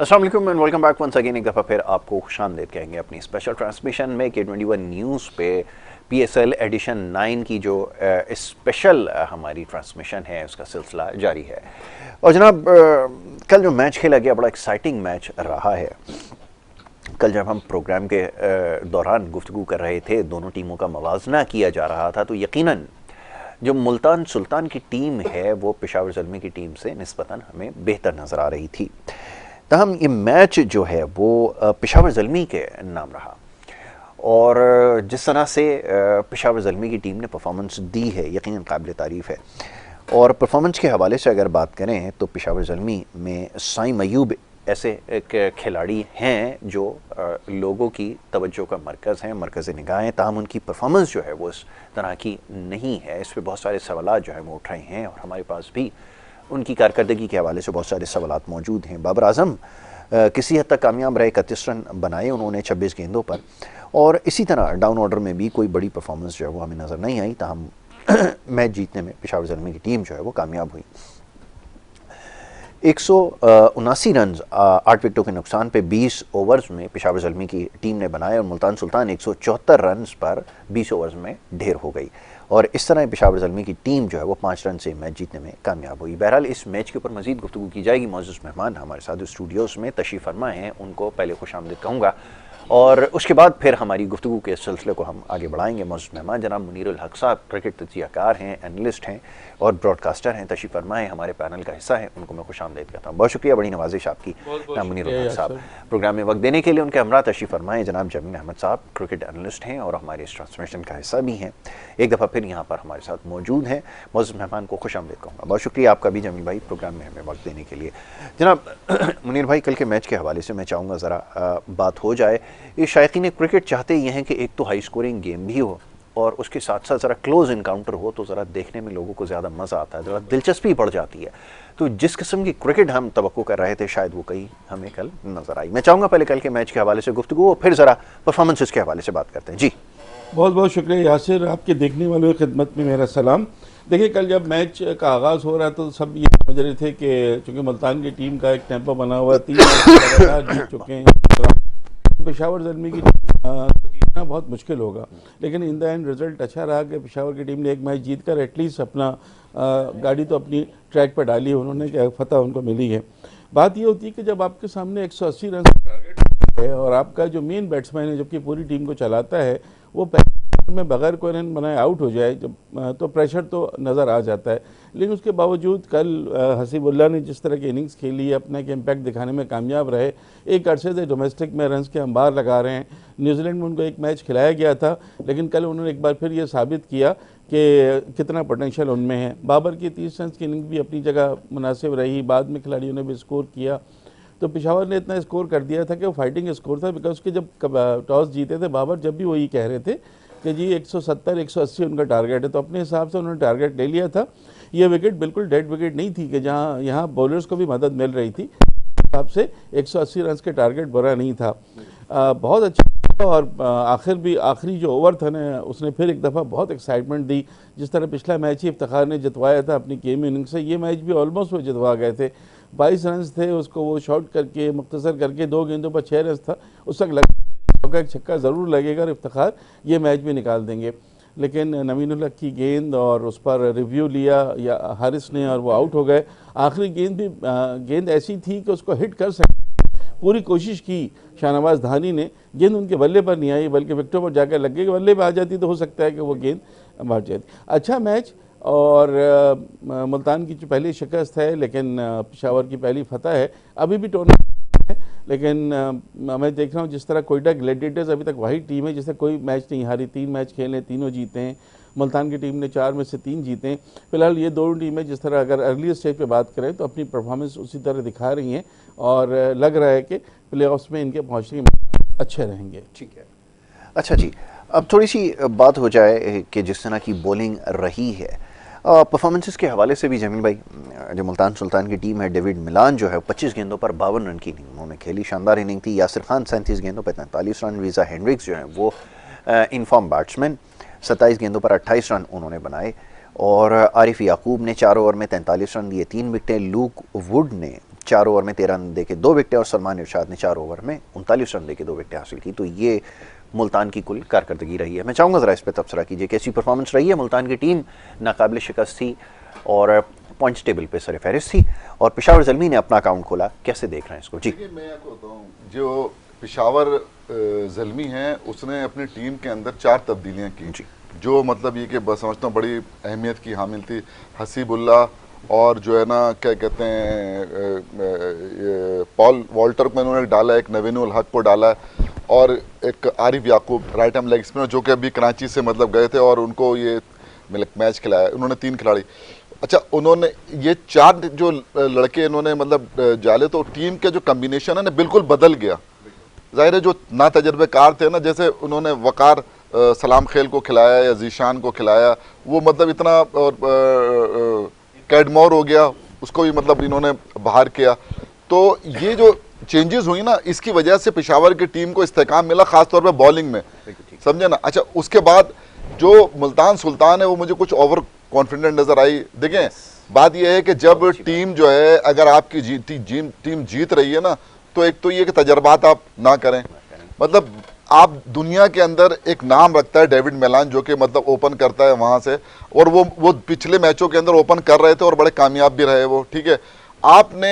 अस्सलाम वालेकुम and welcome back once again. एक दफ़ा फिर आपको खुशामदीद कहेंगे अपनी स्पेशल ट्रांसमिशन में K21 न्यूज़ पे PSL एडिशन 9 की जो स्पेशल हमारी ट्रांसमिशन है उसका सिलसिला जारी है। और जनाब कल जो मैच खेला गया बड़ा एक्साइटिंग मैच रहा है। कल जब हम प्रोग्राम के दौरान गुफ्तगू कर रहे थे, दोनों टीमों का मवाजना किया जा रहा था, तो यकीनन जो मुल्तान सुल्तान की टीम है वो पेशावर ज़ल्मी की टीम से निस्बतन हमें बेहतर नज़र आ रही थी। तहम ये मैच जो है वो पेशावर ज़ल्मी के नाम रहा और जिस तरह से पेशावर ज़ल्मी की टीम ने परफॉर्मेंस दी है यकीनन काबिल तारीफ़ है। और परफॉर्मेंस के हवाले से अगर बात करें तो पेशावर ज़ल्मी में साइम अयूब ऐसे एक खिलाड़ी हैं जो लोगों की तवज्जो का मरकज़ हैं, मरकज़ निगाह हैं। ताहम उनकी परफॉर्मेंस जो है वो इस तरह की नहीं है। इस पर बहुत सारे सवाल जो है वो उठ रहे हैं और हमारे पास भी उनकी कारकर्दगी के हवाले से बहुत सारे सवालात मौजूद हैं। बाबर आजम किसी हद तक कामयाब रहे, 31 रन बनाए उन्होंने 26 गेंदों पर, और इसी तरह डाउन ऑर्डर में भी कोई बड़ी परफॉर्मेंस जो है वो हमें नज़र नहीं आई। ताहम मैच जीतने में पेशावर ज़ल्मी की टीम जो है वो कामयाब हुई। 179 रन 8 विकेटों के नुकसान पे 20 ओवर्स में पेशावर ज़ल्मी की टीम ने बनाए और मुल्तान सुल्तान 174 रन पर 20 ओवर्स में ढेर हो गई और इस तरह पेशावर ज़ल्मी की टीम जो है वो 5 रन से मैच जीतने में कामयाब हुई। बहरहाल इस मैच के ऊपर मज़ीद गुफ्तगू की जाएगी। मौजूद मेहमान हमारे साथ स्टूडियोज़ में तशरीफ़ फरमा हैं, उनको पहले खुशामदीद कहूँगा और उसके बाद फिर हमारी गुफ्तगू के सिलसिले को हम आगे बढ़ाएंगे। मौजूद मेहमान जनाब मुनीरुल हक साहब क्रिकेट तज्ज़ियाकार हैं, एनालिस्ट हैं और ब्रॉडकास्टर हैं, तशरीफ़ फरमा हैं, हमारे पैनल का हिस्सा हैं, उनको मैं खुशामदीद कहता हूँ। बहुत शुक्रिया, बड़ी नवाजिश आपकी मुनीरुल हक साहब प्रोग्राम में वक्त देने के लिए। उनके हमरा तशरीफ़ फरमा हैं जनाब जमील अहमद साहब, क्रिकेट एनालिस्ट हैं और हमारे इस ट्रांसमिशन का हिस्सा भी हैं, एक दफ़ा फिर यहाँ पर हमारे साथ मौजूद हैं। मौजूद मेहमान को खुशामदीद कहूँगा। बहुत शुक्रिया आपका भी जमील भाई प्रोग्राम में हमें वक्त देने के लिए। जनाब मुनीर भाई, कल के मैच के हवाले से मैं चाहूँगा ज़रा बात हो जाए। ये शायकीन क्रिकेट चाहते ये हैं कि एक तो हाई स्कोरिंग गेम भी हो और उसके साथ साथ ज़रा क्लोज इनकाउंटर हो तो ज़रा देखने में लोगों को ज़्यादा मज़ा आता है, ज़रा दिलचस्पी बढ़ जाती है। तो जिस किस्म की क्रिकेट हम तवक्को कर रहे थे शायद वो कहीं हमें कल नज़र आई। मैं चाहूँगा पहले कल के मैच के हवाले से गुफ्तगू और फिर ज़रा परफॉर्मेंसेस के हवाले से बात करते हैं। जी बहुत बहुत शुक्रिया यासिर, आपके देखने वालों की खिदमत में मेरा सलाम। देखिए, कल जब मैच का आगाज़ हो रहा तो सब ये समझ रहे थे कि चूँकि मुल्तान की टीम का एक टेम्पो बना हुआ, 3 मैच लगातार जीत चुके हैं, पेशावर ज़ल्मी की जीतना बहुत मुश्किल होगा। लेकिन इन द एंड रिजल्ट अच्छा रहा कि पेशावर की टीम ने एक मैच जीत कर एटलीस्ट अपना गाड़ी तो अपनी ट्रैक पर डाली है उन्होंने, कि फतह उनको मिली है। बात ये होती है कि जब आपके सामने 180 रन टारगेट है और आपका जो मेन बैट्समैन है जबकि पूरी टीम को चलाता है वो में बगैर कोई रन बनाए आउट हो जाए जब, तो प्रेशर तो नज़र आ जाता है। लेकिन उसके बावजूद कल हसीबुल्लाह ने जिस तरह की इनिंग्स खेली है, अपना के इम्पैक्ट दिखाने में कामयाब रहे। एक अरसे से डोमेस्टिक में रन्स के अंबार लगा रहे हैं। न्यूजीलैंड में उनको एक मैच खिलाया गया था लेकिन कल उन्होंने एक बार फिर ये साबित किया कि कितना पोटेंशियल उनमें है। बाबर की 30 रन की इनिंग्स भी अपनी जगह मुनासिब रही, बाद में खिलाड़ियों ने भी स्कोर किया। तो पेशावर ने इतना स्कोर कर दिया था कि वो फाइटिंग स्कोर था, बिकॉज के जब टॉस जीते थे बाबर जब भी वही कह रहे थे कि जी 170 180 उनका टारगेट है, तो अपने हिसाब से उन्होंने टारगेट ले लिया था। ये विकेट बिल्कुल डेड विकेट नहीं थी कि जहाँ यहाँ बॉलर्स को भी मदद मिल रही थी, हिसाब से 180 रन के टारगेट बुरा नहीं था। बहुत अच्छा। और आखिरी जो ओवर था ना उसने फिर एक दफ़ा बहुत एक्साइटमेंट दी। जिस तरह पिछला मैच ही इफ्तिखार ने जितवाया था अपनी गेम इनिंग से, ये मैच भी ऑलमोस्ट वो जितवा गए थे। 22 रन थे, उसको वो शॉट करके मुख्तसर करके 2 गेंदों पर 6 रन था। उस तक लगा एक छक्का ज़रूर लगेगा और इफ्तिखार ये मैच भी निकाल देंगे। लेकिन नवीनुल हक की गेंद और उस पर रिव्यू लिया या हारिस ने और वो आउट हो गए। आखिरी गेंद भी गेंद ऐसी थी कि उसको हिट कर सकते, पूरी कोशिश की शाहनवाज धानी ने, गेंद उनके बल्ले पर नहीं आई बल्कि विकेटों पर जाकर लग गई। बल्ले पर आ जाती तो हो सकता है कि वो गेंद मार जाती। अच्छा मैच और मुल्तान की जो पहली शिकस्त है लेकिन पेशावर की पहली फतह है। अभी भी टूर्नामेंट है लेकिन मैं देख रहा हूँ जिस तरह कोयटा ग्लैडिएटर्स अभी तक वही टीम है जिससे कोई मैच नहीं हारी, 3 मैच खेले, तीनों जीते हैं। मुल्तान की टीम ने 4 में से 3 जीते हैं। फिलहाल ये दोनों टीमें जिस तरह अगर अर्ली स्टेज पे बात करें तो अपनी परफॉर्मेंस उसी तरह दिखा रही हैं और लग रहा है कि प्लेऑफ्स में इनके पहुंचने के अच्छे रहेंगे। ठीक है। अच्छा जी, अब थोड़ी सी बात हो जाए कि जिस तरह की बॉलिंग रही है, परफॉर्मेंसेस के हवाले से भी जमील भाई, जो मुल्तान सुल्तान की टीम है, डेविड मिलान जो है 25 गेंदों पर 52 रन की इनिंग उन्होंने खेली, शानदार इनिंग थी। यासिर खान 37 गेंदों पर 43 रन, वीज़ा हेंड्रिक्स जो है वो इनफॉर्म बैट्समैन 27 गेंदों पर 28 रन उन्होंने बनाए और आरिफ याकूब ने 4 ओवर में 43 रन दिए, 3 विकेटें। लूक वुड ने 4 ओवर में 13 रन देके 2 विकेटें और सलमान इरशाद ने 4 ओवर में 39 रन देके 2 विकेटें हासिल की। तो ये मुल्तान की कुल कारकर्दगी रही है। मैं चाहूँगा ज़रा इस पर तबसरा कीजिए, कैसी परफॉर्मेंस रही है। मुल्तान की टीम नाकाबिल शिकस्त थी और पॉइंट्स टेबल पे सर फहरिस्त थी और पेशावर ज़ल्मी ने अपना अकाउंट खोला। कैसे देख रहे हैं इसको? जी, मैं आपको बताऊँ, जो पेशावर ज़ल्मी हैं उसने अपनी टीम के अंदर 4 तब्दीलियाँ की जी। जो मतलब ये कि बस समझता हूँ बड़ी अहमियत की हामिल थी। हसीबुल्ला और जो है ना क्या कहते हैं पॉल वॉल्टर को इन्होंने डाला, एक नवीनुल हक को डाला और एक आरिफ याकूब राइट हैंड लेग स्पिनर जो कि अभी कराची से मतलब गए थे और उनको ये मैच खिलाया। उन्होंने 3 खिलाड़ी, अच्छा उन्होंने ये 4 जो लड़के इन्होंने मतलब डाले तो टीम के जो कम्बिनेशन है ना बिल्कुल बदल गया। जाहिर है जो ना तजर्बेकार थे ना, जैसे उन्होंने वकार सलाम खेल को खिलाया या जीशान को खिलाया, वो मतलब इतना, और कैडमोर हो गया उसको भी मतलब इन्होंने बाहर किया। तो ये जो चेंजेस हुई ना इसकी वजह से पेशावर की टीम को इस्तेकाम मिला, खासतौर पे बॉलिंग में, समझे ना। अच्छा उसके बाद जो मुल्तान सुल्तान है वो मुझे कुछ ओवर कॉन्फिडेंट नजर आई। देखें बात यह है कि जब टीम जो है अगर आपकी टीम जीत रही है ना, तो एक तो ये कि तजर्बात आप ना करें, मतलब आप दुनिया के अंदर एक नाम रखता है डेविड मेलान जो कि मतलब ओपन करता है वहां से, और वो पिछले मैचों के अंदर ओपन कर रहे थे और बड़े कामयाब भी रहे वो, ठीक है। आपने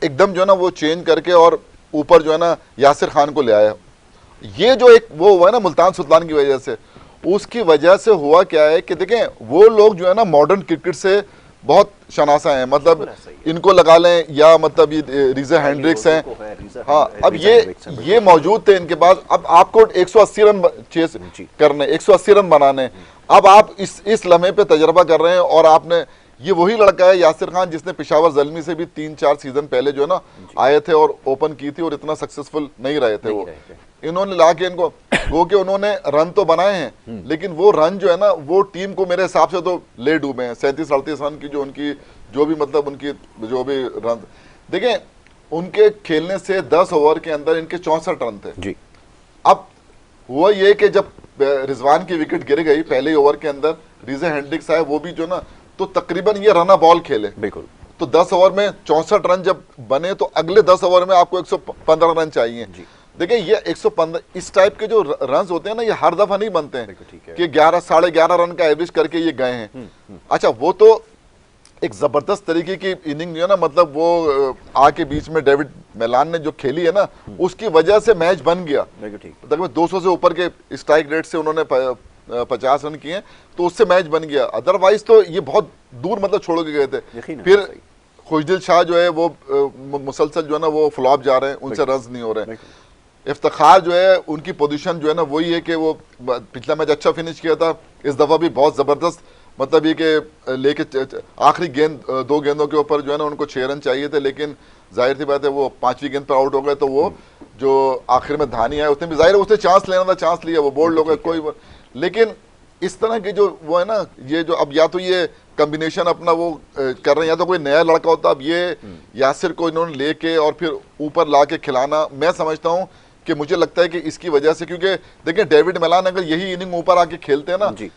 एकदम जो है ना वो चेंज करके और ऊपर जो है ना यासिर खान को ले आया। ये जो एक वो हुआ है ना मुल्तान सुल्तान की वजह से, उसकी वजह से हुआ क्या है कि देखें वो लोग जो है ना मॉडर्न क्रिकेट से बहुत शनासा हैं, मतलब इनको लगा लें या मतलब ये रीजा हैंड्रिक्स हैं, हाँ अब ये मौजूद थे इनके पास। अब आपको 180 रन चेस करने, 180 रन बनाने, अब आप इस लम्हे पे तजर्बा कर रहे हैं और आपने ये वही लड़का है यासिर खान जिसने पेशावर ज़ल्मी से भी 3-4 सीजन पहले जो है ना आए थे और ओपन की थी और इतना सक्सेसफुल नहीं रहे थे वो। इन्होंने ला के इनको वो कि उन्होंने रन तो बनाए हैं लेकिन वो रन जो है ना वो टीम को मेरे हिसाब से तो ले डूबे हैं। 37-38 रन की जो उनकी जो भी मतलब उनकी जो भी रन, देखें उनके खेलने से 10 ओवर के अंदर इनके 64 रन थे जी। अब हुआ ये कि जब रिजवान की विकेट गिर गई पहले ओवर के अंदर, रीजा हैंड्रिक्स आए, वो भी जो ना तो तकरीबन ये रना बॉल खेले, बिल्कुल। तो 10 ओवर में 64 रन जब बने तो अगले 10 ओवर में आपको 115 रन चाहिए। देखिए ये 115 इस टाइप के जो रन होते हैं ना ये हर दफा नहीं बनते हैं कि 11 साढ़े 11 रन का एवरेज करके ये गए हैं। अच्छा वो तो एक जबरदस्त तरीके की इनिंग जो है ना, मतलब वो आके बीच में डेविड मेलान ने जो खेली है ना उसकी वजह से मैच बन गया। तकरीबन 200 से ऊपर के स्ट्राइक रेट से उन्होंने 50 रन किए तो उससे मैच बन गया। अदरवाइज तो ये बहुत दूर मतलब छोड़ के गए थे। फिर खुशदिल शाह जो है वो मुसलसल जो है ना वो फ्लॉप जा रहे हैं, उनसे रन नहीं हो रहे हैं। इफ्तिखार जो है उनकी पोजीशन जो है ना वही है कि वो पिछला मैच अच्छा फिनिश किया था, इस दफा भी बहुत जबरदस्त, मतलब ये कि लेके आखिरी गेंद 2 गेंदों के ऊपर जो है ना उनको 6 रन चाहिए थे, लेकिन जाहिर सी बात है वो 5वीं गेंद पर आउट हो गए। तो वो जो आखिर में धानी आया उसने भी जाहिर उसने चांस लेना था, चांस लिया, वो बोल्ड हो गए कोई। लेकिन इस तरह के जो वो है ना ये जो अब या तो ये कॉम्बिनेशन अपना वो कर रहे हैं या तो कोई नया लड़का होता। अब ये यासिर को इन्होंने लेके और फिर ऊपर ला के खिलाना, मैं समझता हूँ कि मुझे लगता है कि इसकी वजह से, क्योंकि देखिए डेविड मेलान अगर यही इनिंग ऊपर आके खेलते हैं ना जी,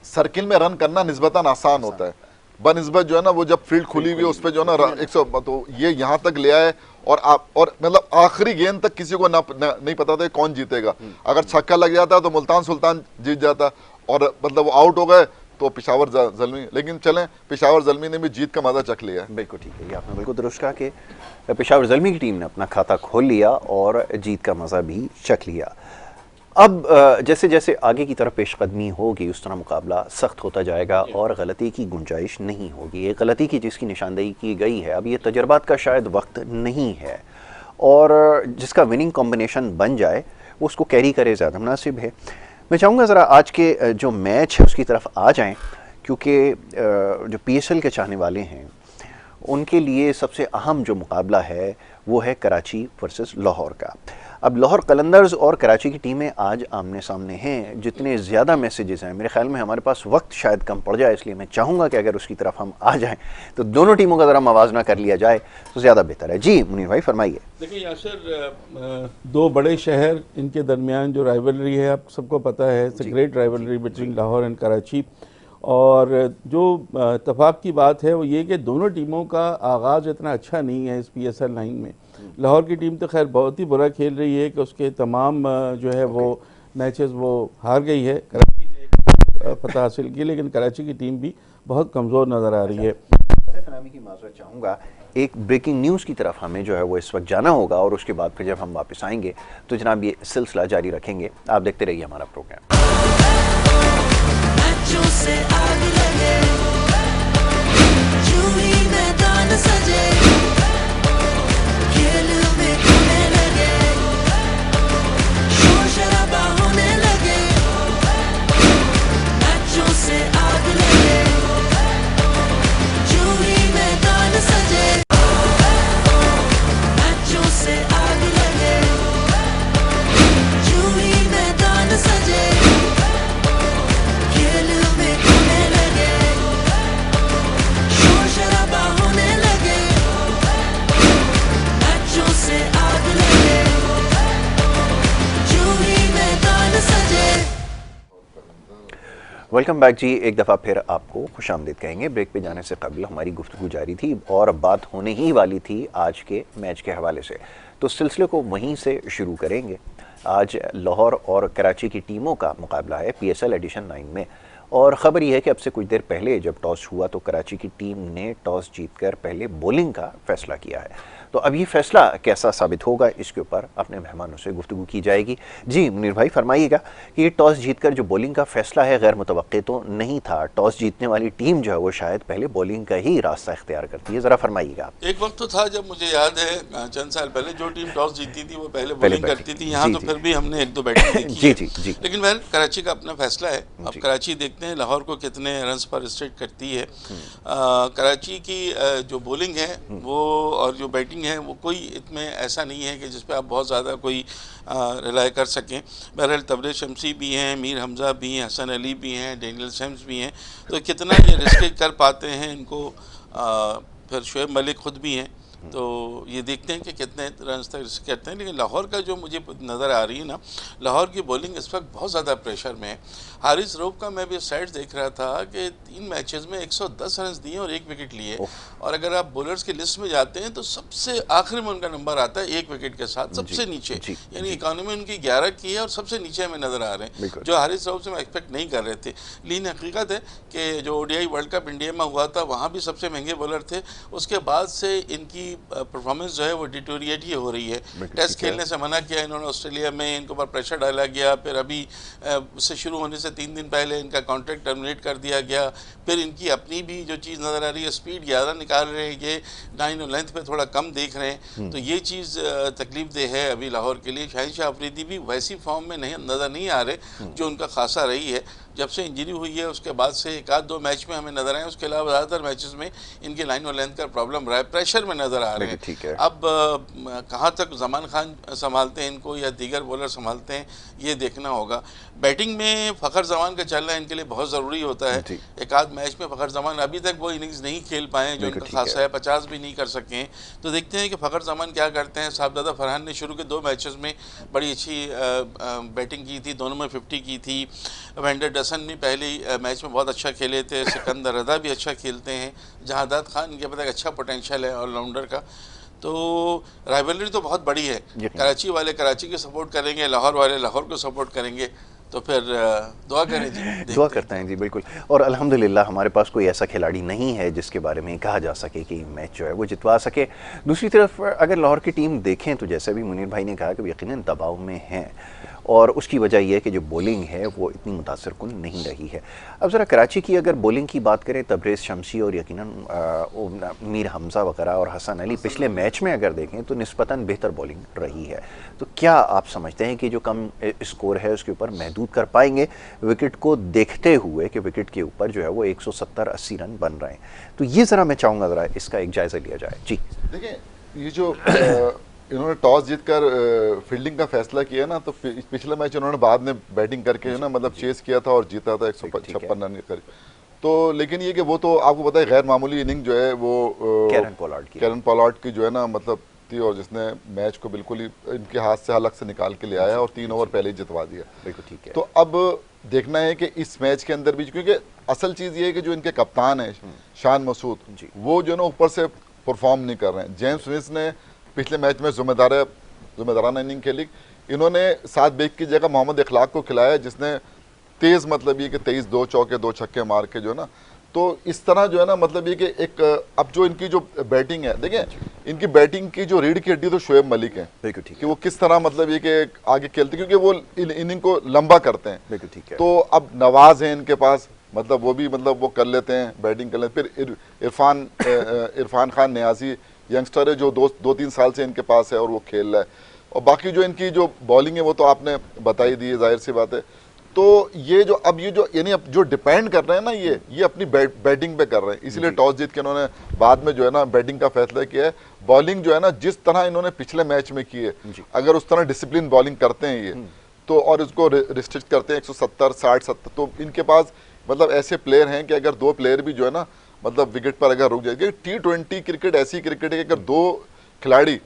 सर्किल में रन करना निस्बतन आसान होता है बनिस्बत जो है ना वो जब फील्ड खुली हुई है उस पर जो है ना 100, तो ये यहाँ तक ले आए और मतलब आखिरी गेंद तक किसी को नहीं पता था कौन जीतेगा। अगर छक्का लग जाता तो मुल्तान सुल्तान जीत जाता और मतलब वो आउट हो गए तो पेशावर ज़ल्मी, लेकिन चलें पेशावर ज़ल्मी ने भी जीत का मजा चख लिया। बिल्कुल ठीक है, ये आपने बिल्कुल दुरुस्त कहा कि पेशावर ज़ल्मी की टीम ने अपना खाता खोल लिया और जीत का मजा भी चख लिया। अब जैसे जैसे आगे की तरफ पेशकदमी होगी उस तरह मुकाबला सख्त होता जाएगा और गलती की गुंजाइश नहीं होगी। ये गलती की जिसकी निशानदेही की गई है, अब ये तजर्बात का शायद वक्त नहीं है और जिसका विनिंग कॉम्बिनेशन बन जाए वो उसको कैरी करे ज़्यादा मुनासिब है। मैं चाहूँगा ज़रा आज के जो मैच है उसकी तरफ आ जाएं, क्योंकि जो PSL के चाहने वाले हैं उनके लिए सबसे अहम जो मुकाबला है वो है कराची वर्सेस लाहौर का। अब लाहौर कलंदर्स और कराची की टीमें आज आमने सामने हैं। जितने ज़्यादा मैसेजेस हैं मेरे ख्याल में हमारे पास वक्त शायद कम पड़ जाए, इसलिए मैं चाहूँगा कि अगर उसकी तरफ हम आ जाएं तो दोनों टीमों का ज़रा मवाजना कर लिया जाए तो ज़्यादा बेहतर है। जी मुनीर भाई फरमाइए। देखिए यासर, 2 बड़े शहर इनके दरमियान जो राइवलरी है आप सबको पता है, it's a great rivalry between Lahore and Karachi. और जो इत्तेफाक की बात है वो ये कि दोनों टीमों का आगाज़ इतना अच्छा नहीं है इस PSL 9 में। लाहौर की टीम तो खैर बहुत ही बुरा खेल रही है कि उसके तमाम जो है वो मैचेस वो हार गई है। कराची ने एक फतह हासिल की, लेकिन कराची की टीम भी बहुत कमज़ोर नज़र आ रही है। फनामी की माजरत चाहूँगा, एक ब्रेकिंग न्यूज़ की तरफ हमें जो है वो इस वक्त जाना होगा और उसके बाद फिर जब हम वापस आएंगे तो जनाब ये सिलसिला जारी रखेंगे। आप देखते रहिए हमारा प्रोग्राम। से आग लगे, यूं ही मैदान सजे, खेल में होने लगे, शोर शराबा होने लगे, मैचों से आग लगे, यूं ही मैदान सजे, मैचों से आग लगे, यूं ही मैदान सजे, वेलकम बैक जी। एक दफ़ा फिर आपको खुशामदीद कहेंगे। ब्रेक पे जाने से कबल हमारी गुफ्तगू जारी थी और बात होने ही वाली थी आज के मैच के हवाले से, तो सिलसिले को वहीं से शुरू करेंगे। आज लाहौर और कराची की टीमों का मुकाबला है PSL एडिशन 9 में, और ख़बर यह है कि अब से कुछ देर पहले जब टॉस हुआ तो कराची की टीम ने टॉस जीतकर पहले बॉलिंग का फ़ैसला किया है। तो अब ये फ़ैसला कैसा साबित होगा इसके ऊपर अपने मेहमानों से गुफ्तगू की जाएगी। जी मुनीर भाई फरमाइएगा कि ये टॉस जीतकर जो बॉलिंग का फ़ैसला है गैर मुतवक्के तो नहीं था। टॉस जीतने वाली टीम जो है वो शायद पहले बॉलिंग का ही रास्ता इख्तियार करती है, ज़रा फरमाइएगा। एक वक्त तो था जब मुझे याद है चंद साल पहले जो टीम टॉस जीती थी वो पहले बॉलिंग करती थी। यहाँ तो फिर भी हमने एक दो बैटिंग देखी जी है। जी जी। लेकिन वह कराची का अपना फैसला है। अब कराची देखते हैं लाहौर को कितने रन्स पर स्ट्रेट करती है। कराची की जो बॉलिंग है वो और जो बैटिंग है वो कोई इसमें ऐसा नहीं है कि जिस पे आप बहुत ज़्यादा कोई रिलाई कर सकें। बहरहाल तबरेज़ शमसी भी हैं, मीर हमज़ा भी हैं, हसन अली भी हैं, डेनियल सैम्स भी हैं, तो कितना ये रिस्क कर पाते हैं इनको। फिर शुएब मलिक खुद भी हैं, तो ये देखते हैं कि कितने रन तक रिस्क करते हैं। लेकिन लाहौर का जो मुझे नज़र आ रही है ना, लाहौर की बॉलिंग इस वक्त बहुत ज़्यादा प्रेशर में है। हारिस रऊफ का मैं भी साइड देख रहा था कि 3 मैचेस में 110 रन दिए और 1 विकेट लिए। और अगर आप बॉलर्स की लिस्ट में जाते हैं तो सबसे आखिर में उनका नंबर आता है 1 विकेट के साथ, सबसे नीचे। यानी इकॉनमी उनकी 11 की है और सबसे नीचे में नज़र आ रहे हैं, जो हारिस रऊफ से हम एक्सपेक्ट नहीं कर रहे थे। लेकिन हकीकत है कि जो ODI वर्ल्ड कप इंडिया में हुआ था वहाँ भी सबसे महंगे बॉलर थे। उसके बाद से इनकी परफॉर्मेंस जो है वो डिटोरिएट ही हो रही है। टेस्ट खेलने से मना किया इन्होंने ऑस्ट्रेलिया में, इनके ऊपर प्रेशर डाला गया। फिर अभी उससे शुरू होने से 3 दिन पहले इनका कॉन्ट्रैक्ट टर्मिनेट कर दिया गया। फिर इनकी अपनी भी जो चीज़ नज़र आ रही है, स्पीड ज़्यादा निकाल रहे हैं, ये 9 और लेंथ पे थोड़ा कम देख रहे हैं, तो ये चीज़ तकलीफ दे है अभी लाहौर के लिए। शाहिद अफरीदी भी वैसी फॉर्म में नहीं नज़र नहीं आ रहे जो उनका खासा रही है। जब से इंजरी हुई है उसके बाद से 1-2 मैच में हमें नजर आए, उसके अलावा ज़्यादातर मैचेस में इनके लाइन और लेंथ का प्रॉब्लम रहा है, प्रेशर में नज़र आ रहे हैं। ठीक है। अब कहाँ तक जमान खान संभालते हैं इनको या दीगर बॉलर संभालते हैं ये देखना होगा। बैटिंग में फ़खर जमान का चलना इनके लिए बहुत ज़रूरी होता है। 1-8 मैच में फ़खर जमान अभी तक वो इनिंग्स नहीं खेल पाए जो उनका खासा है, 50 भी नहीं कर सकें। तो देखते हैं कि फ़खर जमान क्या करते हैं। साहबजादा फरहान ने शुरू के 2 मैचेस में बड़ी अच्छी बैटिंग की थी, दोनों में 50 की थी। वेंडर डसन भी पहले मैच में बहुत अच्छा खेले थे। सिकंदर रज़ा भी अच्छा खेलते हैं। जहादात खान इनके पास एक अच्छा पोटेंशियल है ऑलराउंडर का। तो राइवलरी तो बहुत बड़ी है। कराची वाले कराची की सपोर्ट करेंगे, लाहौर वाले लाहौर को सपोर्ट करेंगे, तो फिर दुआ करें जी। दुआ करते हैं जी, बिल्कुल। और अल्हम्दुलिल्लाह हमारे पास कोई ऐसा खिलाड़ी नहीं है जिसके बारे में कहा जा सके कि मैच जो है वो जितवा सके। दूसरी तरफ अगर लाहौर की टीम देखें तो जैसे भी मुनीर भाई ने कहा कि यकीनन दबाव में हैं, और उसकी वजह यह है कि जो बॉलिंग है वो इतनी मुतासर कुन नहीं रही है। अब ज़रा कराची की अगर बॉलिंग की बात करें, तबरेज़ शमसी और यकीनन मीर हमज़ा वगैरह और हसन अली पिछले मैच में अगर देखें तो निस्बतन बेहतर बॉलिंग रही है। तो क्या आप समझते हैं कि जो कम स्कोर है उसके ऊपर महदूद कर पाएंगे विकेट को देखते हुए कि विकेट के ऊपर जो है वो 170-80 रन बन रहे हैं? तो ये ज़रा मैं चाहूँगा ज़रा इसका एक जायज़ा लिया जाए। जी देखिए, ये जो इन्होंने टॉस जीतकर फील्डिंग का फैसला किया ना, तो पिछले मैच इन्होंने बाद में बैटिंग करके ना मतलब चेस किया था और जीता था 156 रन कर। तो लेकिन ये कि वो तो आपको पता है गैर मामूली इनिंग जो है वो कैरन पोलार्ड की जो है ना, मतलब थी और जिसने मैच को बिल्कुल ही इनके हाथ से अलग से निकाल के ले आया और 3 ओवर पहले ही जितवा दिया। बिल्कुल ठीक है। तो अब देखना है कि इस मैच के अंदर भी, क्योंकि असल चीज़ ये है कि जो इनके कप्तान है शान मसूद, वो जो ना ऊपर से परफॉर्म नहीं कर रहे हैं। जेम्स विंस ने पिछले मैच में जिम्मेदाराना इनिंग खेली, इन्होंने 7 विकेट की जगह मोहम्मद इखलाक को खिलाया जिसने तेज़ मतलब ये कि 23 2 चौके 2 छक्के मार के जो ना, तो इस तरह जो है ना मतलब ये कि एक अब जो इनकी जो बैटिंग है, देखिए इनकी बैटिंग की जो रीढ़ की हड्डी तो शोएब मलिक है बिल्कुल ठीक कि वो किस तरह मतलब ये कि आगे खेलते, क्योंकि वो इनिंग को लंबा करते हैं। बिल्कुल ठीक है। तो अब नवाज है इनके पास, मतलब वो भी मतलब वो कर लेते हैं, बैटिंग कर लेते हैं। फिर इरफान खान न्याजी यंगस्टर है जो 2-3 साल से इनके पास है और वो खेल रहा है। और बाकी जो इनकी जो बॉलिंग है वो तो आपने बता ही दी है, जाहिर सी बात है। तो ये जो अब ये जो यानी अब जो डिपेंड कर रहे हैं ना ये अपनी बैटिंग पे कर रहे हैं, इसीलिए टॉस जीत के इन्होंने बाद में जो है ना बैटिंग का फैसला किया है। बॉलिंग जो है ना जिस तरह इन्होंने पिछले मैच में की है, अगर उस तरह डिसिप्लिन बॉलिंग करते हैं ये तो, और इसको रिस्ट्रिक्ट करते हैं 170 60 70, तो इनके पास मतलब ऐसे प्लेयर हैं कि अगर 2 प्लेयर भी जो है ना मतलब विकेट पर अगर रुक जाएगी। T20 क्रिकेट ऐसी क्रिकेट है कि अगर 2 खिलाड़ी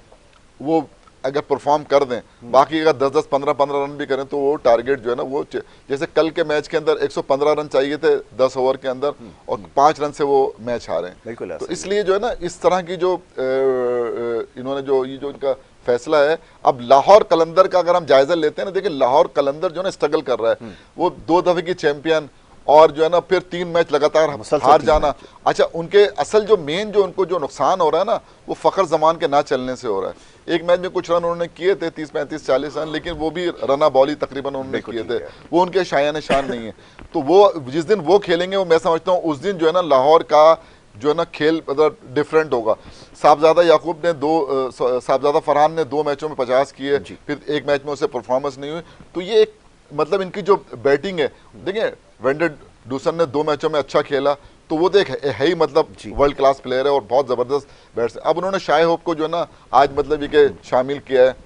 वो अगर परफॉर्म कर दें, बाकी अगर 10-10 15-15 रन भी करें तो वो टारगेट जो है ना वो, जैसे कल के मैच के अंदर 115 रन चाहिए थे 10 ओवर के अंदर और 5 रन से वो मैच हारे हैं। तो इसलिए जो है ना इस तरह की जो इन्होंने जो ये जो इनका फैसला है। अब लाहौर कलंदर का अगर हम जायजा लेते हैं ना, देखिए लाहौर कलंदर जो है ना स्ट्रगल कर रहा है, वो 2 दफे की चैंपियन और जो है ना फिर 3 मैच लगातार हार जाना। अच्छा, उनके असल जो मेन जो उनको जो नुकसान हो रहा है ना वो फ़खर जमान के ना चलने से हो रहा है। एक मैच में कुछ रन उन्होंने किए थे 30 35 40 रन, लेकिन वो भी रना बॉली तकरीबन उन्होंने किए थे, वो उनके शायान शान नहीं है। तो वो जिस दिन वो खेलेंगे वो मैं समझता हूँ उस दिन जो है ना लाहौर का जो है ना खेल मतलब डिफरेंट होगा। साहबजादा याकूब ने साहबजादा फरहान ने 2 मैचों में 50 किए, फिर एक मैच में उसे परफॉर्मेंस नहीं हुई। तो ये एक मतलब इनकी जो बैटिंग है, देखिए वेंडर डूसन ने 2 मैचों में अच्छा खेला, तो वो देख है ही मतलब वर्ल्ड क्लास प्लेयर है और बहुत ज़बरदस्त बैट्स। अब उन्होंने शाय होप को जो है ना आज मतलब ये कि शामिल किया है,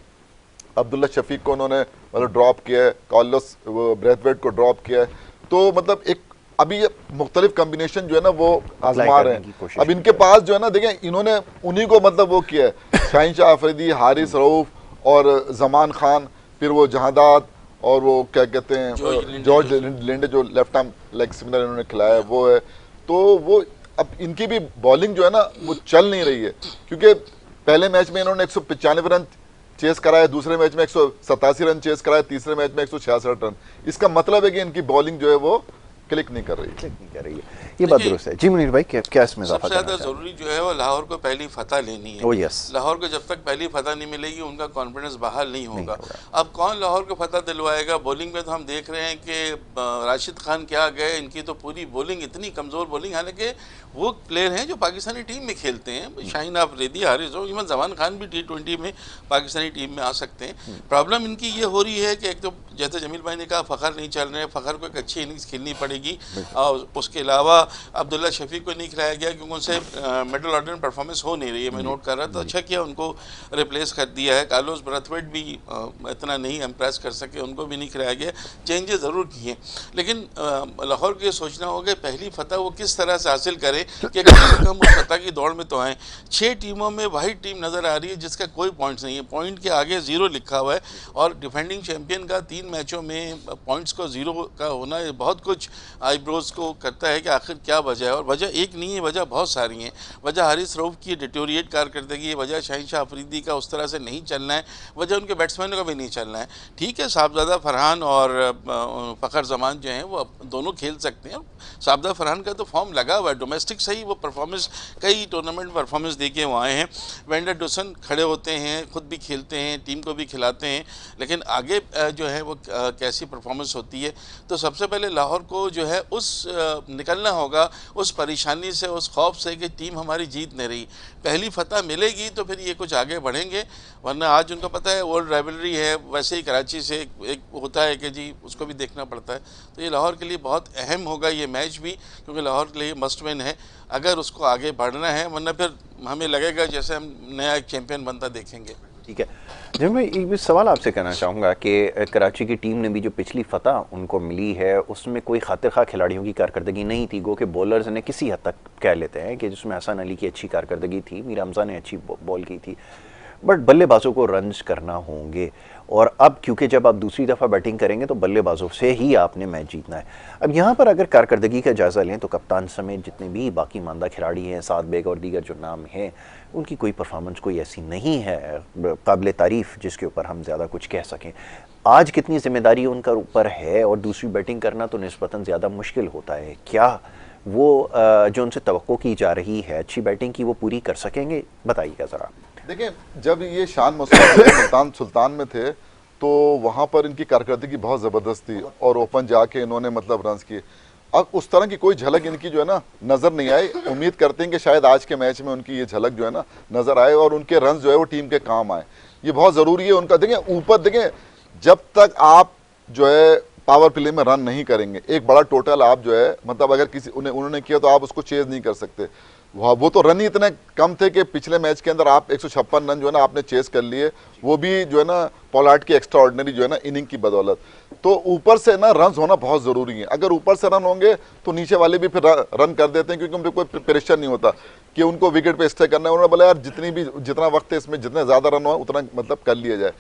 अब्दुल्ला शफीक को उन्होंने मतलब ड्रॉप किया है, कार्लोस ब्रेथवेट को ड्रॉप किया है। तो मतलब एक अभी ये मुख्तलिफ कम्बिनेशन जो है ना वो आजमा रहे हैं। अब इनके पास जो है ना देखें इन्होंने उन्हीं को मतलब वो किया है, शाहीन शाह अफरीदी, हारिस रऊफ और जमान खान, फिर वो जहादात और वो क्या कहते हैं जॉर्ज लिंडे जो लेफ्ट आर्म लेग स्पिनर इन्होंने खिलाया है वो है। तो वो अब इनकी भी बॉलिंग जो है ना वो चल नहीं रही है, क्योंकि पहले मैच में इन्होंने 195 रन चेस कराया, दूसरे मैच में 187 रन चेस कराया, तीसरे मैच में 166 रन। इसका मतलब है कि इनकी बॉलिंग जो है वो क्लिक नहीं कर रही है। ये बात दुरुस्त है। जी मुनीर भाई क्या इसमें सबसे ज़्यादा ज़रूरी जो है वो लाहौर को पहली फतह लेनी है। लाहौर को जब तक पहली फतह नहीं मिलेगी उनका कॉन्फिडेंस बहाल नहीं होगा। अब कौन लाहौर को फतह दिलवाएगा? बॉलिंग में तो हम देख रहे हैं कि राशिद खान क्या गए, इनकी तो पूरी बॉलिंग इतनी कमज़ोर बॉलिंग, हालांकि वो प्लेयर हैं जो पाकिस्तानी टीम में खेलते हैं। शाहीन अफरीदी, हारिस रऊफ, इवन जमान खान भी T20 में पाकिस्तानी टीम में आ सकते हैं। प्रॉब्लम इनकी ये हो रही है कि एक तो जैसे जमील भाई ने कहा फ़खर नहीं चल रहे हैं, फ़खर को एक अच्छी इनिंग्स खेलनी पड़ेगी। और उसके अलावा अब्दुल्ला शफीक को नहीं खिलाया गया क्योंकि उनसे मिडल ऑर्डर में परफॉर्मेंस हो नहीं रही है, मैं नोट कर रहा था। अच्छा किया उनको रिप्लेस कर दिया है। कार्लोस ब्रेथवेट भी इतना नहीं इम्प्रेस कर सके, उनको भी नहीं खिलाया गया। चेंजेस ज़रूर किए, लेकिन लाहौर को ये सोचना होगा पहली फतह वो किस तरह से हासिल करे कि कम से कम उस फतह की दौड़ में तो आएँ। 6 टीमों में वाहिद टीम नज़र आ रही है जिसका कोई पॉइंट्स नहीं है, पॉइंट के आगे 0 लिखा हुआ है। और डिफेंडिंग चैंपियन का 3 मैचों में पॉइंट्स को 0 का होना बहुत कुछ आईब्रोज को करता है कि आखिर क्या वजह है। और वजह एक नहीं है, वजह बहुत सारी हैं। वजह हारिस रऊफ की डिटोरिएट कारकर्दगी है, वजह शाहीन शाह अफरीदी का उस तरह से नहीं चलना है, वजह उनके बैट्समैनों का भी नहीं चलना है। ठीक है, साहबजादा फरहान और फ़खर जमान जो हैं वो दोनों खेल सकते हैं। साहबजादा फरहान का तो फॉर्म लगा हुआ है, डोमेस्टिक सही वो परफॉर्मेंस कई टूर्नामेंट परफॉर्मेंस दे के वो आए हैं। वेंडर डूसन खड़े होते हैं, खुद भी खेलते हैं, टीम को भी खिलाते हैं, लेकिन आगे जो है वो कैसी परफॉर्मेंस होती है। तो सबसे पहले लाहौर को जो है उस निकलना होगा उस परेशानी से, उस खौफ से कि टीम हमारी जीत नहीं रही। पहली फतह मिलेगी तो फिर ये कुछ आगे बढ़ेंगे, वरना आज उनको पता है ओल्ड राइवलरी है, वैसे ही कराची से एक होता है कि जी उसको भी देखना पड़ता है। तो ये लाहौर के लिए बहुत अहम होगा ये मैच भी, क्योंकि लाहौर के लिए मस्ट विन है अगर उसको आगे बढ़ना है, वरना फिर हमें लगेगा जैसे हम नया एक चैम्पियन बनता देखेंगे। ठीक है जी, मैं एक भी सवाल आपसे करना चाहूँगा कि कराची की टीम ने भी जो पिछली फतह उनको मिली है उसमें कोई खातिर खा खिलाड़ियों की कारकर्दगी नहीं थी। गो के बॉलर्स ने किसी हद तक कह लेते हैं कि जिसमें हसन अली की अच्छी कारकर्दगी थी, मीर हमजा ने अच्छी बॉल की थी, बट बल्लेबाजों को रन्स करना होंगे, और अब क्योंकि जब आप दूसरी दफ़ा बैटिंग करेंगे तो बल्लेबाजों से ही आपने मैच जीतना है। अब यहाँ पर अगर कारकर्दगी का जायज़ा लें तो कप्तान समेत जितने भी बाकी मानदा खिलाड़ी हैं, साद बेग और दीगर जो नाम हैं, उनकी कोई परफॉर्मेंस कोई ऐसी नहीं है काबिल तारीफ़ जिसके ऊपर हम ज़्यादा कुछ कह सकें। आज कितनी ज़िम्मेदारी उनका ऊपर है, और दूसरी बैटिंग करना तो निस्बतन ज़्यादा मुश्किल होता है, क्या वो जो उनसे तवक्को की जा रही है अच्छी बैटिंग की वो पूरी कर सकेंगे? बताइएगा ज़रा। देखिए, जब ये शान मसूद मुल्तान सुल्तान में थे तो वहाँ पर इनकी कारकर्दगी बहुत ज़बरदस्त थी और ओपन जाके इन्होंने मतलब रन्स किए। अब उस तरह की कोई झलक इनकी जो है ना नज़र नहीं आई। उम्मीद करते हैं कि शायद आज के मैच में उनकी ये झलक जो है ना नज़र आए और उनके रन्स जो है वो टीम के काम आए। ये बहुत ज़रूरी है उनका। देखें ऊपर, देखें जब तक आप जो है पावर प्ले में रन नहीं करेंगे, एक बड़ा टोटल आप जो है मतलब अगर किसी उन्होंने किया तो आप उसको चेज नहीं कर सकते। वो तो रन ही इतने कम थे कि पिछले मैच के अंदर आप 156 रन जो है ना आपने चेस कर लिए, वो भी जो है ना पोलार्ड की एक्स्ट्रा ऑर्डिनरी जो है ना इनिंग की बदौलत। तो ऊपर से ना रन होना बहुत ज़रूरी है। अगर ऊपर से रन होंगे तो नीचे वाले भी फिर रन कर देते हैं, क्योंकि उनको कोई प्रेशर नहीं होता कि उनको विकेट पे स्टे करना है। उन्होंने बोला यार जितना वक्त है इसमें जितने ज़्यादा रन हो उतना मतलब कर लिया जाए।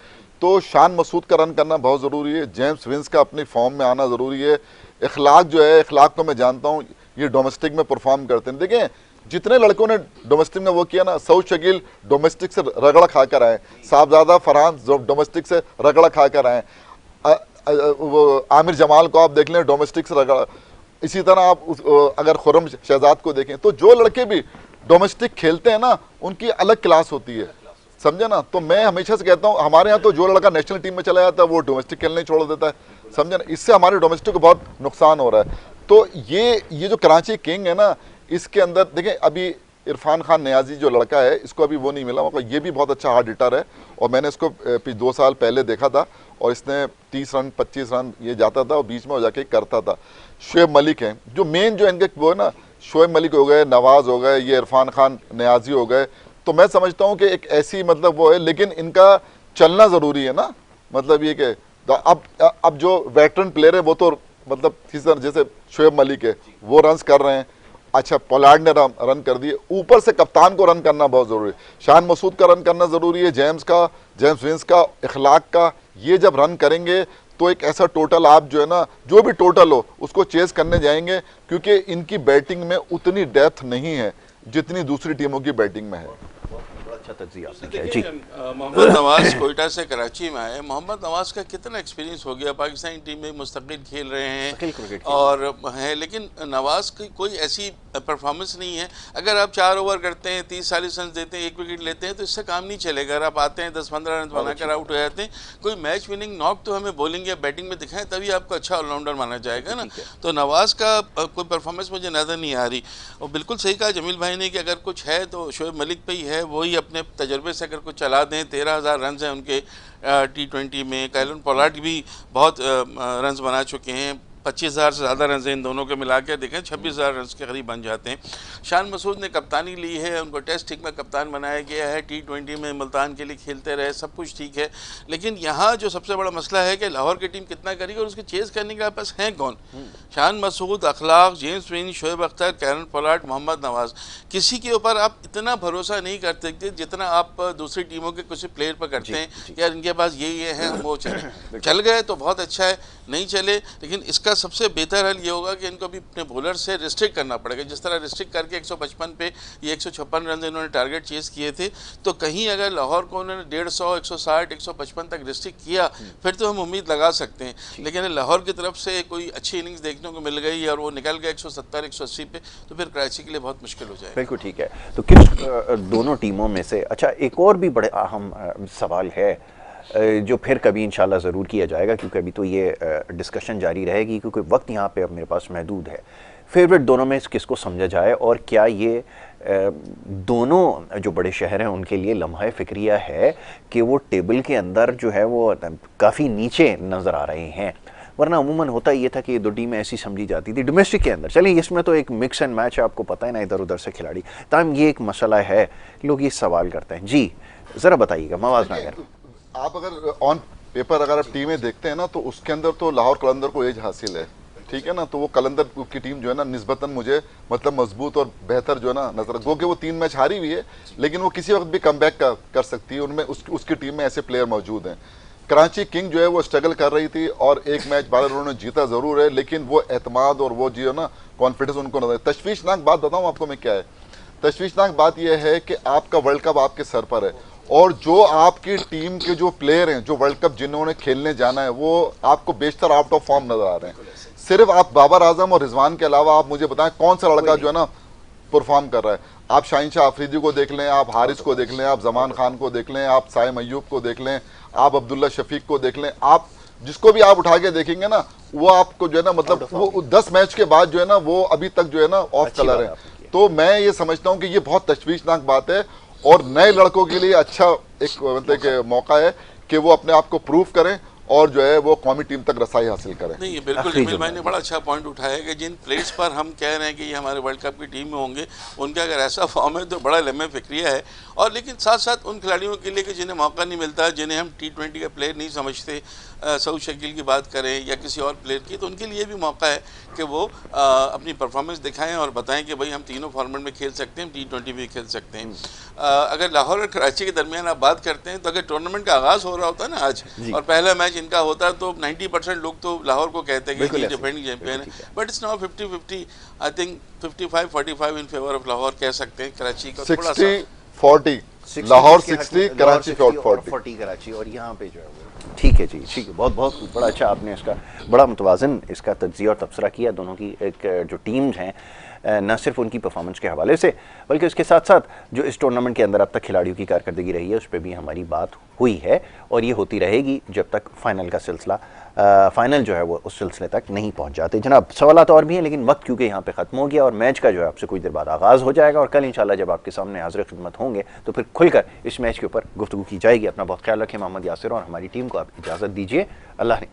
तो शान मसूद का रन करना बहुत ज़रूरी है। जेम्स विंस का अपनी फॉर्म में आना ज़रूरी है। इखलाक जो है, इखलाक को मैं जानता हूँ ये डोमेस्टिक में परफॉर्म करते हैं। देखें जितने लड़कों ने डोमेस्टिक में वो किया ना, सऊद शकील डोमेस्टिक से रगड़ा खाकर आए, साहबजादा फरहान डोमेस्टिक से रगड़ा खाकर आए, वो आमिर जमाल को आप देख लें डोमेस्टिक से रगड़ा। इसी तरह आप अगर खुर्रम शहजाद को देखें तो जो लड़के भी डोमेस्टिक खेलते हैं ना उनकी अलग क्लास होती है, समझे ना। तो मैं हमेशा से कहता हूँ हमारे यहाँ तो जो लड़का नेशनल टीम में चला जाता है वो डोमेस्टिक खेलने छोड़ देता है, समझे ना। इससे हमारे डोमेस्टिक को बहुत नुकसान हो रहा है। तो ये जो कराची किंग है ना, इसके अंदर देखें अभी इरफान खान नियाजी जो लड़का है इसको अभी वो नहीं मिला, मतलब ये भी बहुत अच्छा हार्ड हिटर है और मैंने इसको 2 साल पहले देखा था और इसने 30 रन 25 रन ये जाता था और बीच में हो जाके करता था। शोएब मलिक है जो मेन जो इनके वो है ना, शोएब मलिक हो गए, नवाज हो गए, ये इरफान खान नियाजी हो गए। तो मैं समझता हूँ कि एक ऐसी मतलब वो है, लेकिन इनका चलना ज़रूरी है ना। मतलब ये कि अब जो वेटरन प्लेयर है वो तो मतलब जैसे शोएब मलिक है वो रन्स कर रहे हैं, अच्छा पोलार्ड ने रन कर दिए, ऊपर से कप्तान को रन करना बहुत ज़रूरी है। शान मसूद का रन करना ज़रूरी है, जेम्स विंस का, इखलाक का। ये जब रन करेंगे तो एक ऐसा टोटल आप जो है ना जो भी टोटल हो उसको चेस करने जाएंगे, क्योंकि इनकी बैटिंग में उतनी डेप्थ नहीं है जितनी दूसरी टीमों की बैटिंग में है। अच्छा तज्जिया आपने किया जी। मोहम्मद नवाज कोयटा से कराची में आए। मोहम्मद नवाज का कितना एक्सपीरियंस हो गया, पाकिस्तानी टीम में मुस्तकिल खेल रहे हैं और हैं, लेकिन नवाज की कोई ऐसी परफॉर्मेंस नहीं है। अगर आप 4 ओवर करते हैं, 30-40 रन देते हैं, 1 विकेट लेते हैं तो इससे काम नहीं चलेगा। अगर आप आते हैं 10-15 रन बनाकर आउट हो जाते हैं, कोई मैच विनिंग नॉक तो हमें बॉलिंग या बैटिंग में दिखाएं तभी आपको अच्छा ऑलराउंडर माना जाएगा ना। तो नवाज का कोई परफॉर्मेंस मुझे नज़र नहीं आ रही। और बिल्कुल सही कहा जमील भाई ने कि अगर कुछ है तो शोएब मलिक पे ही है, वही अपने तजर्बे से अगर कुछ चला दें। 13,000 रन हैं उनके T20 में। कैलन पोलार्ड भी बहुत रन बना चुके हैं, 25,000 से ज़्यादा रन इन दोनों के मिला के देखें 26,000 रन के करीब बन जाते हैं। शान मसूद ने कप्तानी ली है, उनको टेस्ट ठीक में कप्तान बनाया गया है, T20 में मुल्तान के लिए खेलते रहे, सब कुछ ठीक है। लेकिन यहाँ जो सबसे बड़ा मसला है कि लाहौर की टीम कितना करेगी और उसके चेज़ करने के पास हैं कौन। Shan Masood, Akhlaq, James Vince, Shoaib Akhtar, Kieron Pollard, Mohammad Nawaz, किसी के ऊपर आप इतना भरोसा नहीं कर सकते जितना आप दूसरी टीमों के किसी प्लेयर पर करते हैं। यार इनके पास ये हैं, वो चल गए तो बहुत अच्छा है, नहीं चले। लेकिन इसका सबसे बेहतर हल ये होगा कि इनको भी अपने बॉलर से रिस्ट्रिक्ट करना पड़ेगा। जिस तरह रिस्ट्रिक्ट करके 155 पे ये 156 रन इन्होंने टारगेट चेज किए थे, तो कहीं अगर लाहौर को उन्होंने 150, 160, 155 तक रिस्ट्रिक्ट किया फिर तो हम उम्मीद लगा सकते हैं। लेकिन लाहौर की तरफ से कोई अच्छी इनिंग्स देखने को मिल गई और वो निकल गया 170, 180 पे, तो फिर कराची के लिए बहुत मुश्किल हो जाएगा। बिल्कुल ठीक है। तो किस दोनों टीमों में से, अच्छा एक और भी बड़े अहम सवाल है जो फिर कभी इंशाल्लाह ज़रूर किया जाएगा, क्योंकि अभी तो ये डिस्कशन जारी रहेगी क्योंकि वक्त यहाँ पे अब मेरे पास महदूद है। फेवरेट दोनों में किसको समझा जाए, और क्या ये दोनों जो बड़े शहर हैं उनके लिए लम्हा फ़िक्रिया है कि वो टेबल के अंदर जो है वो काफ़ी नीचे नज़र आ रहे हैं। वरना अमूमन होता ये था कि ये दो टीमें ऐसी समझी जाती थी डोमेस्टिक के अंदर। चलिए इसमें तो एक मिक्स एंड मैच है, आपको पता है ना, इधर उधर से खिलाड़ी। तमाम ये एक मसला है, लोग ये सवाल करते हैं। जी ज़रा बताइएगा मवाज नागर। आप अगर ऑन पेपर अगर आप टीमें देखते हैं ना तो उसके अंदर तो लाहौर कलंदर को एज हासिल है, ठीक है ना, तो वो कलंदर की टीम जो है ना निस्बतन मुझे मतलब मजबूत और बेहतर जो है ना नजर, गो कि वो 3 मैच हारी हुई है लेकिन वो किसी वक्त भी कमबैक कर सकती है, उनमें उसकी टीम में ऐसे प्लेयर मौजूद हैं। कराची किंग जो है वो स्ट्रगल कर रही थी और एक मैच बाहर उन्होंने जीता जरूर है, लेकिन वो एतमाद और वो जो है ना कॉन्फिडेंस उनको नजर। तशवीशनाक बात बताऊं आपको मैं क्या है, तशवीशनाक बात यह है कि आपका वर्ल्ड कप आपके सर पर है और जो आपकी टीम के जो प्लेयर हैं जो वर्ल्ड कप जिन्होंने खेलने जाना है वो आपको बेशतर आउट ऑफ फॉर्म नजर आ रहे हैं। सिर्फ आप बाबर आजम और रिजवान के अलावा आप मुझे बताएं कौन सा लड़का जो है ना परफॉर्म कर रहा है। आप शाहीन शाह अफरीदी को देख लें, आप हारिस को देख लें, आप जमान खान को देख लें, आप साइम अय्यूब को देख लें, आप अब्दुल्ला शफीक को देख लें, आप जिसको भी आप उठा के देखेंगे ना वो आपको जो है ना मतलब वो 10 मैच के बाद जो है ना वो अभी तक जो है ना ऑफ कलर है। तो मैं ये समझता हूँ कि ये बहुत तशवीशनाक बात है और नए लड़कों के लिए अच्छा एक मतलब कि मौका है कि वो अपने आप को प्रूव करें और जो है वो कौमी टीम तक रसाई हासिल करें। नहीं, ये बिल्कुल जमील भाई ने बड़ा अच्छा पॉइंट उठाया कि जिन प्लेयर्स पर हम कह रहे हैं कि ये हमारे वर्ल्ड कप की टीम में होंगे, उनका अगर ऐसा फॉर्म है तो बड़ा लम्बे फिक्रिया है। और लेकिन साथ साथ उन खिलाड़ियों के लिए कि जिन्हें मौका नहीं मिलता, जिन्हें हम T20 का प्लेयर नहीं समझते, सऊद शकील की बात करें या किसी और प्लेयर की, तो उनके लिए भी मौका है कि वो अपनी परफॉर्मेंस दिखाएं और बताएं कि भाई हम तीनों फॉर्मेट में खेल सकते हैं, T20 भी खेल सकते हैं। अगर लाहौर और कराची के दरमियान आप बात करते हैं तो अगर टूर्नामेंट का आगाज़ हो रहा होता है ना आज और पहला मैच इनका होता है तो 90% लोग तो लाहौर को कहते हैं कि डिफेंडिंग चैंपियन है, but it's now 50-50। I think 55-45 in favour of Lahore कह सकते हैं। कराची का थोड़ा सा 60-40 लाहौर 60 कराची 40 कराची और यहाँ पे जो है वो ठीक है जी, ठीक है। बहुत बहुत बड़ा अच्छा आपने इसका बड़ा मुतवाज़न इसका तज्ज़िया और तबसरा किया दोनों की एक जो टीम्स हैं, न सिर्फ उनकी परफॉर्मेंस के हवाले से बल्कि उसके साथ साथ जो इस टूर्नामेंट के अंदर अब तक खिलाड़ियों की कारकर्दगी रही है उस पर भी हमारी बात हुई है और ये होती रहेगी जब तक फाइनल का सिलसिला फाइनल जो है वो उस सिलसिले तक नहीं पहुंच जाते। जनाब सवालात और भी हैं लेकिन वक्त क्योंकि यहाँ पे ख़त्म हो गया और मैच का जो है आपसे कुछ देर बाद आगाज़ हो जाएगा और कल इंशाल्लाह जब आपके सामने हाज़िर खिदमत होंगे तो फिर खुलकर इस मैच के ऊपर गुफ्तगू की जाएगी। अपना बहुत ख्याल रखें। मोहम्मद यासिर और हमारी टीम को आप इजाज़त दीजिए। अल्लाह ने